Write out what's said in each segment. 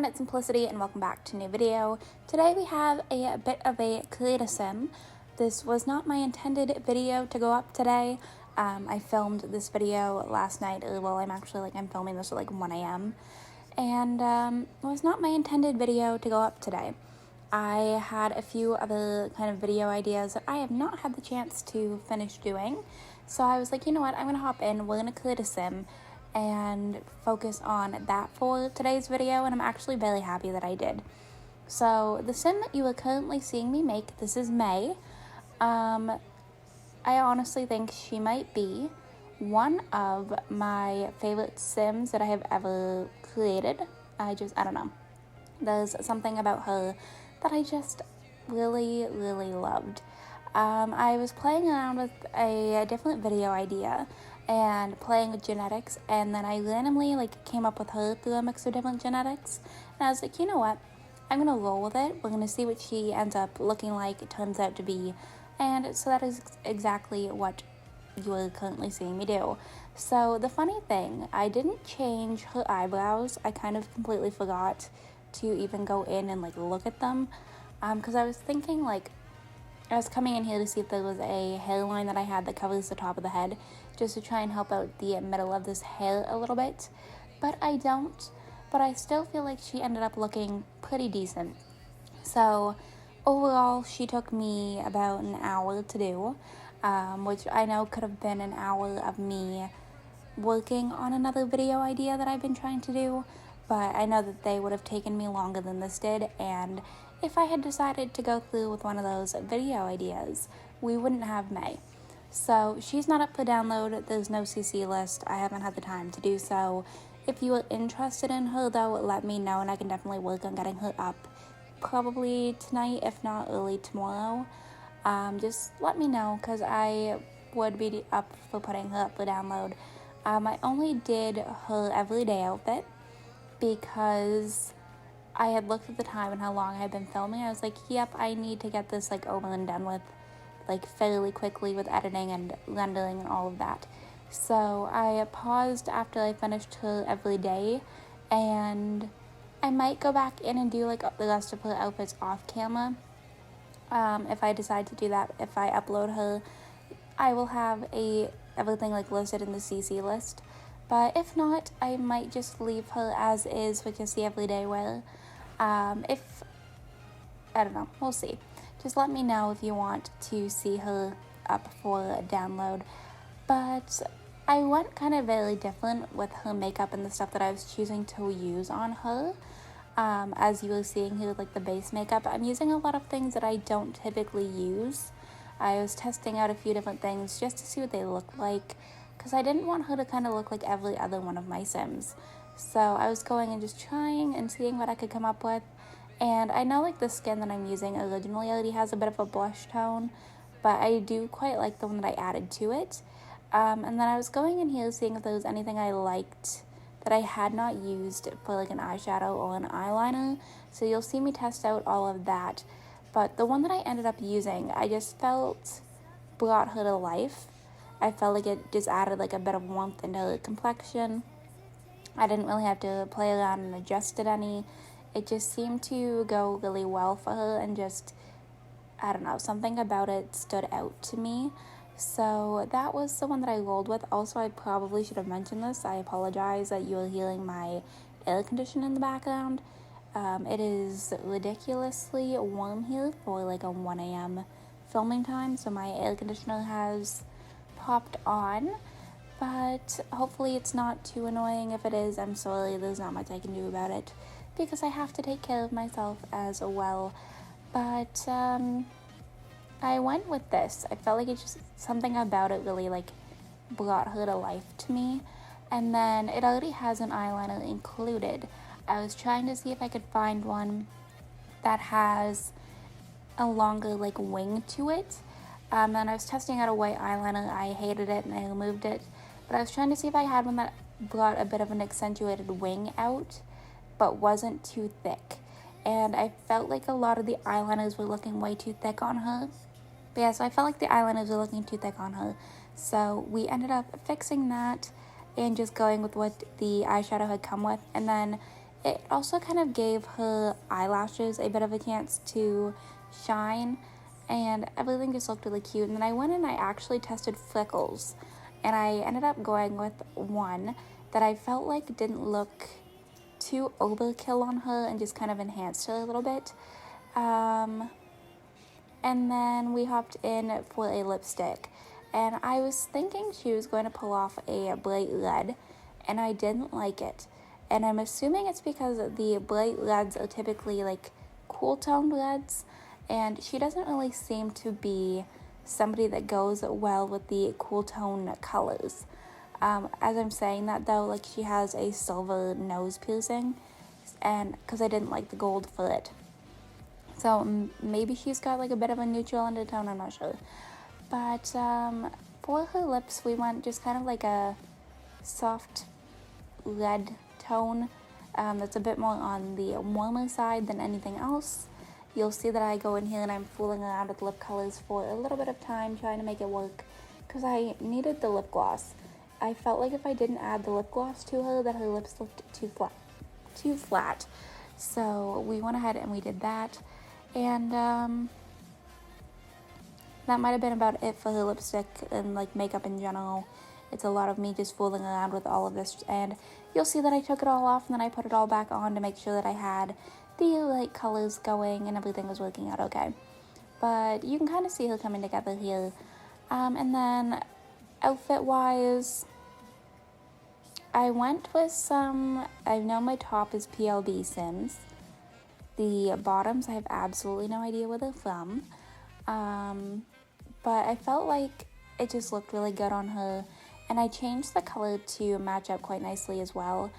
it's Simplicity and welcome back to a new video. Today we have a bit of a creative sim. This was not my intended video to go up today. I filmed this video last night. Well, I'm filming this at 1 a.m. And it was not my intended video to go up today. I had a few other kind of video ideas that I have not had the chance to finish doing. So I was like, you know what, I'm going to hop in, we're going to create a sim and focus on that for today's video, and I'm actually very happy that I did. So the sim that you are currently seeing me make, this is May. I honestly think she might be one of my favorite sims that I have ever created. I don't know. There's something about her that I just really, really loved. I was playing around with a different video idea and playing with genetics, and then I randomly came up with her through a mix of different genetics, and I was like, you know what, I'm gonna roll with it. We're gonna see what she ends up looking like, it turns out to be, and so that is exactly what you are currently seeing me do. So the funny thing, I didn't change her eyebrows. I kind of completely forgot to even go in and look at them, because I was thinking I was coming in here to see if there was a hairline that I had that covers the top of the head, just to try and help out the middle of this hair a little bit, but I don't. But I still feel like she ended up looking pretty decent. So overall, she took me about an hour to do, which I know could have been an hour of me working on another video idea that I've been trying to do, but I know that they would have taken me longer than this did, and if I had decided to go through with one of those video ideas, we wouldn't have May. So she's not up for download, there's no CC list, I haven't had the time to do so. If you are interested in her though, let me know and I can definitely work on getting her up probably tonight, if not early tomorrow. Just let me know, because I would be up for putting her up for download. I only did her everyday outfit because I had looked at the time and how long I had been filming. I was like, yep, I need to get this over and done with fairly quickly with editing and rendering and all of that. So I paused after I finished her everyday, and I might go back in and do the rest of her outfits off camera. If I decide to do that, if I upload her, I will have everything listed in the CC list. But if not, I might just leave her as is with just the everyday wear. I don't know, we'll see. Just let me know if you want to see her up for a download. But I went kind of very different with her makeup and the stuff that I was choosing to use on her. As you were seeing here with the base makeup, I'm using a lot of things that I don't typically use. I was testing out a few different things just to see what they look like, because I didn't want her to kind of look like every other one of my Sims. So I was going and just trying and seeing what I could come up with. And I know the skin that I'm using originally already has a bit of a blush tone, but I do quite like the one that I added to it. And then I was going in here seeing if there was anything I liked that I had not used for an eyeshadow or an eyeliner. So you'll see me test out all of that. But the one that I ended up using, I just felt brought her to life. I felt like it just added a bit of warmth into her complexion. I didn't really have to play around and adjust it any. It just seemed to go really well for her, and just, I don't know, something about it stood out to me. So that was the one that I rolled with. Also, I probably should have mentioned this. I apologize that you are hearing my air conditioner in the background. It is ridiculously warm here for a 1 a.m. filming time, so my air conditioner has popped on. But hopefully it's not too annoying. If it is, I'm sorry, there's not much I can do about it, because I have to take care of myself as well. But I went with this. I felt like it's just something about it really brought her to life to me. And then it already has an eyeliner included. I was trying to see if I could find one that has a longer wing to it. And I was testing out a white eyeliner. I hated it and I removed it. But I was trying to see if I had one that brought a bit of an accentuated wing out, but wasn't too thick. And I felt like a lot of the eyeliners were looking way too thick on her. But yeah, so I felt like the eyeliners were looking too thick on her. So we ended up fixing that and just going with what the eyeshadow had come with. And then it also kind of gave her eyelashes a bit of a chance to shine, and everything just looked really cute. And then I went and I actually tested freckles, and I ended up going with one that I felt like didn't look too overkill on her and just kind of enhanced her a little bit. And then we hopped in for a lipstick, and I was thinking she was going to pull off a bright red, and I didn't like it. And I'm assuming it's because the bright reds are typically like cool toned reds, and she doesn't really seem to be somebody that goes well with the cool tone colors. As I'm saying that though, like she has a silver nose piercing, and because I didn't like the gold for it. So maybe she's got like a bit of a neutral undertone, I'm not sure. But for her lips, we went just kind of like a soft red tone that's a bit more on the warmer side than anything else. You'll see that I go in here and I'm fooling around with lip colors for a little bit of time, trying to make it work, because I needed the lip gloss. I felt like if I didn't add the lip gloss to her, that her lips looked too flat. So we went ahead and we did that. And that might have been about it for her lipstick and like makeup in general. It's a lot of me just fooling around with all of this, and you'll see that I took it all off and then I put it all back on to make sure that I had the light colors going and everything was working out okay. But you can kind of see her coming together here. And then outfit wise, I went with some, I know my top is PLB Sims. The bottoms, I have absolutely no idea where they're from. But I felt like it just looked really good on her. And I changed the color to match up quite nicely as well.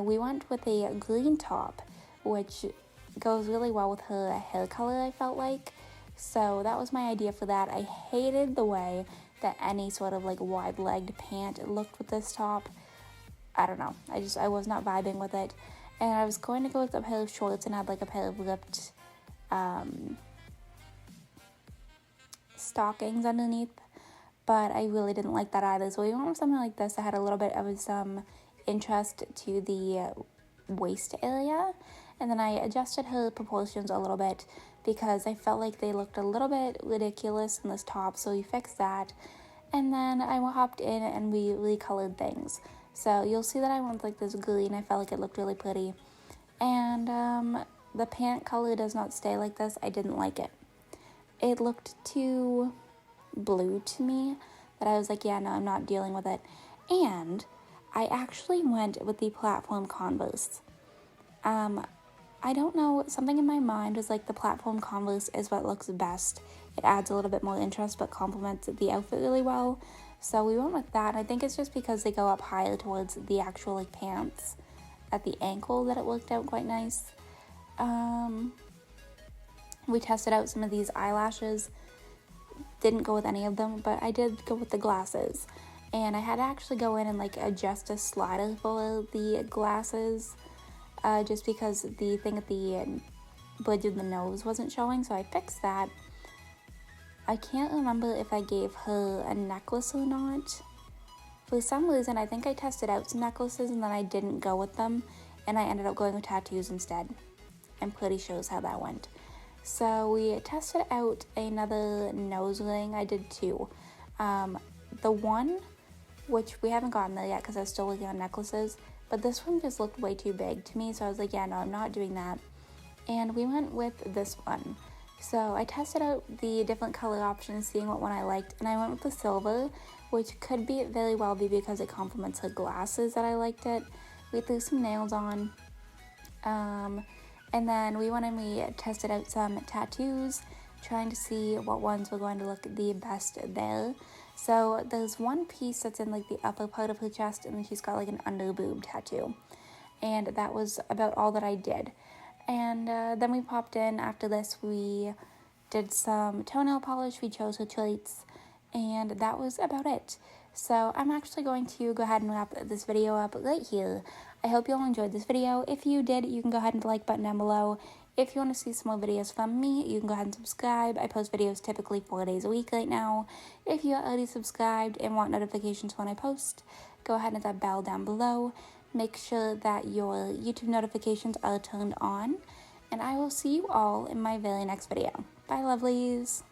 We went with a green top, which goes really well with her hair color, I felt like. So that was my idea for that. I hated the way that any sort of like wide-legged pant looked with this top. I don't know. I was not vibing with it. And I was going to go with a pair of shorts and add like a pair of ripped stockings underneath. But I really didn't like that either. So we went with something like this that had a little bit of some interest to the waist area. And then I adjusted her proportions a little bit because I felt like they looked a little bit ridiculous in this top. So we fixed that. And then I hopped in and we recolored things. So you'll see that I went with like this green. I felt like it looked really pretty. And the pant color does not stay like this. I didn't like it. It looked too blue to me that I was like, yeah, no, I'm not dealing with it. And I actually went with the platform Converse. I don't know, something in my mind was like the platform Converse is what looks best. It adds a little bit more interest but complements the outfit really well. So we went with that, and I think it's just because they go up higher towards the actual like pants at the ankle that it worked out quite nice. We tested out some of these eyelashes. Didn't go with any of them, but I did go with the glasses. And I had to actually go in and like adjust a slider for the glasses, just because the thing at the bridge of the nose wasn't showing, so I fixed that. I can't remember if I gave her a necklace or not. For some reason, I think I tested out some necklaces and then I didn't go with them, and I ended up going with tattoos instead. I'm pretty sure is how that went. So we tested out another nose ring. I did two. The one, which we haven't gotten there yet because I was still looking on necklaces, but this one just looked way too big to me, so I was like, yeah, no, I'm not doing that. And we went with this one. So I tested out the different color options, seeing what one I liked, and I went with the silver, which could be very well be because it complements her glasses that I liked it. We threw some nails on, and then we went and we tested out some tattoos, trying to see what ones were going to look the best there. So there's one piece that's in like the upper part of her chest, and then she's got like an under boob tattoo. And that was about all that I did. And then we popped in after this. We did some toenail polish. We chose her traits, and that was about it. So I'm actually going to go ahead and wrap this video up right here. I hope you all enjoyed this video. If you did, you can go ahead and hit the like button down below. If you want to see some more videos from me, you can go ahead and subscribe. I post videos typically 4 days a week right now. If you're already subscribed and want notifications when I post, go ahead and hit that bell down below. Make sure that your YouTube notifications are turned on, and I will see you all in my very next video. Bye, lovelies!